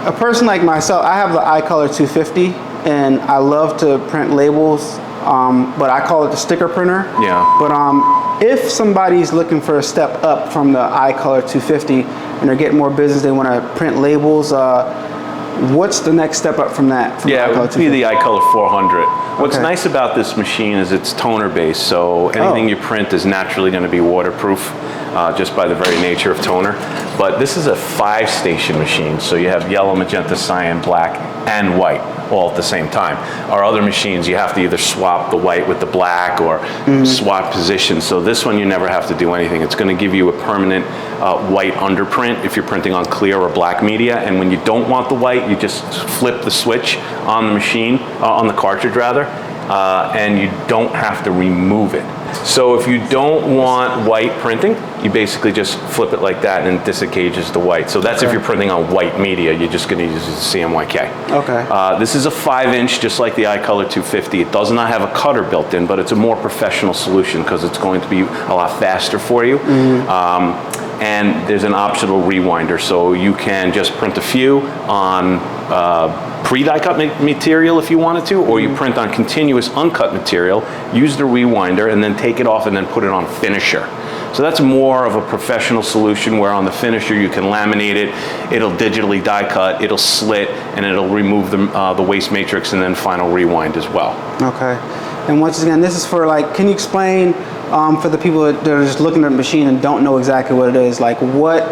a person like myself, I have the iColor 250, and I love to print labels, but I call it the sticker printer. Yeah. But if somebody's looking for a step up from the iColor 250 and they're getting more business, they want to print labels, what's the next step up from that? From Yeah, it would be the iColor 400. What's Okay. nice about this machine is it's toner based, so anything you print is naturally going to be waterproof just by the very nature of toner. But this is a 5-station machine, so you have yellow, magenta, cyan, black, and white all at the same time. Our other machines, you have to either swap the white with the black or swap positions. So this one, you never have to do anything. It's going to give you a permanent white underprint if you're printing on clear or black media. And when you don't want the white, you just flip the switch on the machine, on the cartridge rather, and you don't have to remove it. So if you don't want white printing, you basically just flip it like that and it disengages the white. So that's if you're printing on white media, you're just going to use the CMYK. Okay. This is a 5-inch, just like the iColor 250. It does not have a cutter built in, but it's a more professional solution because it's going to be a lot faster for you. And there's an optional rewinder, so you can just print a few on pre-die cut material if you wanted to, or you print on continuous uncut material, use the rewinder, and then take it off and then put it on finisher. So that's more of a professional solution, where on the finisher you can laminate it, it'll digitally die cut, it'll slit, and it'll remove the waste matrix and then final rewind as well. Okay. And once again, this is for like, can you explain for the people that are just looking at the machine and don't know exactly what it is, like what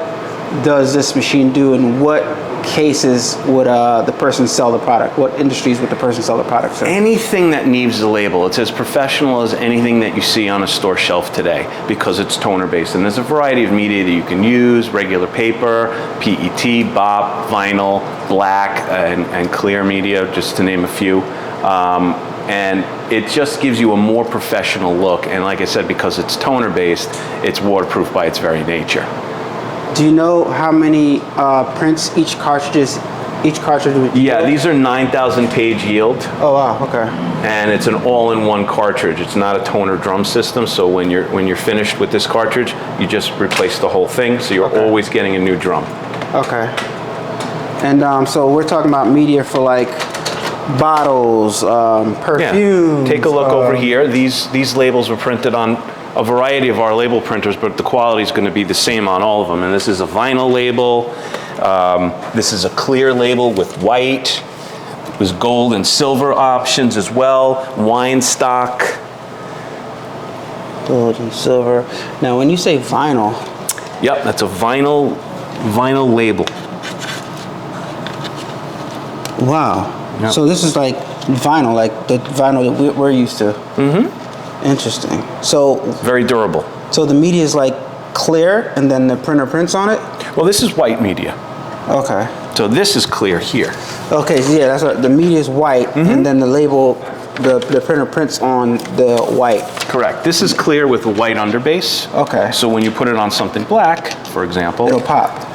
does this machine do, and what cases would the person sell the product? What industries would the person sell the product to? Anything that needs a label. It's as professional as anything that you see on a store shelf today because it's toner based. And there's a variety of media that you can use: regular paper, PET, BOP, vinyl, black, and clear media, just to name a few. And it just gives you a more professional look. And like I said, because it's toner based, it's waterproof by its very nature. Do you know how many prints each cartridge would do? Yeah, these are 9,000 page yield. Oh wow, okay. And it's an all-in-one cartridge. It's not a toner drum system, so when you're finished with this cartridge, you just replace the whole thing, so you're always getting a new drum. Okay. And so we're talking about media for like bottles, perfumes. Yeah. Take a look over here. These labels were printed on a variety of our label printers, but the quality is going to be the same on all of them. And this is a vinyl label. This is a clear label with white. There's gold and silver options as well. Wine stock. Gold and silver. Now, when you say vinyl. Yep, that's a vinyl label. Wow. Yep. So this is like vinyl, like the vinyl that we're used to. Mm-hmm. Interesting. So very durable. So the media is like clear, and then the printer prints on it? Well, this is white media. Okay. So this is clear here. Okay, so yeah, that's what the media is white, and then the label, the printer prints on the white. Correct. This is clear with a white underbase. Okay. So when you put it on something black, for example, it'll pop.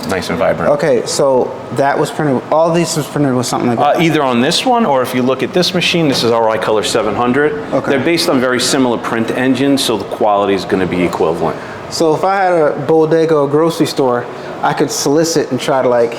Nice and vibrant. Okay, so that was printed, all these was printed with something like that? Either on this one, or if you look at this machine, this is our iColor 700. Okay. They're based on very similar print engines, so the quality is going to be equivalent. So if I had a bodega or grocery store, I could solicit and try to like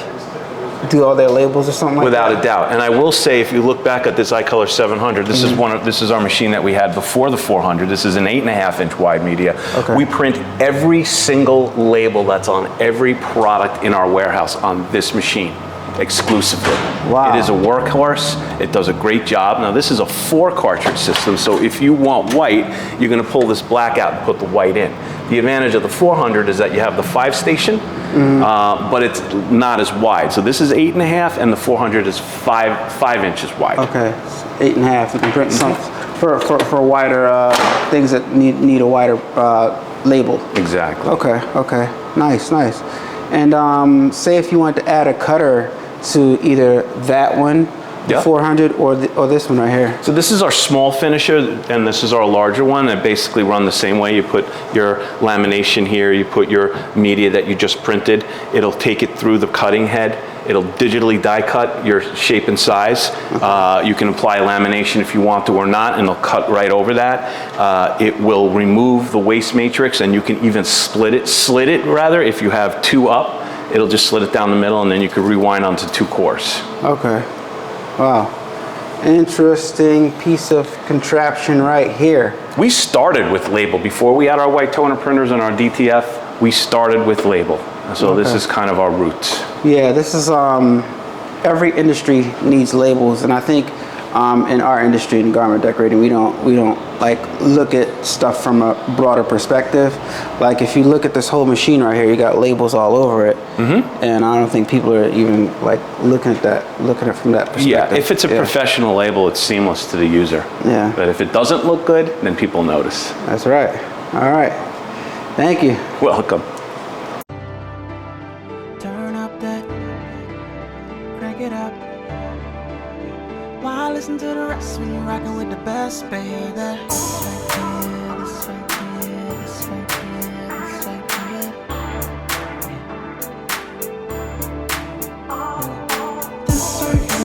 do all their labels or something like Without that? a doubt. And I will say, if you look back at this iColor 700, this is our machine that we had before the 400. This is an 8.5-inch wide media. Okay. We print every single label that's on every product in our warehouse on this machine exclusively. Wow. It is a workhorse. It does a great job. Now, this is a 4-cartridge system, so if you want white, you're going to pull this black out and put the white in. The advantage of the 400 is that you have the 5-station, but it's not as wide. So this is 8.5, and the 400 is 5 inches wide. Okay, 8.5. You can print some for wider things that need a wider label. Exactly. Okay. Nice. And say if you want to add a cutter to either that one, the 400, or this one right here. So this is our small finisher, and this is our larger one. They basically run the same way. You put your lamination here, you put your media that you just printed. It'll take it through the cutting head. It'll digitally die cut your shape and size. You can apply lamination if you want to or not, and it'll cut right over that. It will remove the waste matrix, and you can even slit it rather, if you have 2 up. it'll just slit it down the middle, and then you could rewind onto 2 cores. Okay. Wow. Interesting piece of contraption right here. We started with label. Before we had our white toner printers and our DTF, we started with label. So this is kind of our roots. Yeah, this is, every industry needs labels, and I think in our industry, in garment decorating, we don't like look at stuff from a broader perspective. Like if you look at this whole machine right here, you got labels all over it, and I don't think people are even like looking at it from that perspective. Yeah, if it's a professional label, it's seamless to the user. Yeah. But if it doesn't look good, then people notice. That's right. All right. Thank you. Welcome. Turn up that, crank it up. Why listen to the rest when you're rocking with the best, baby?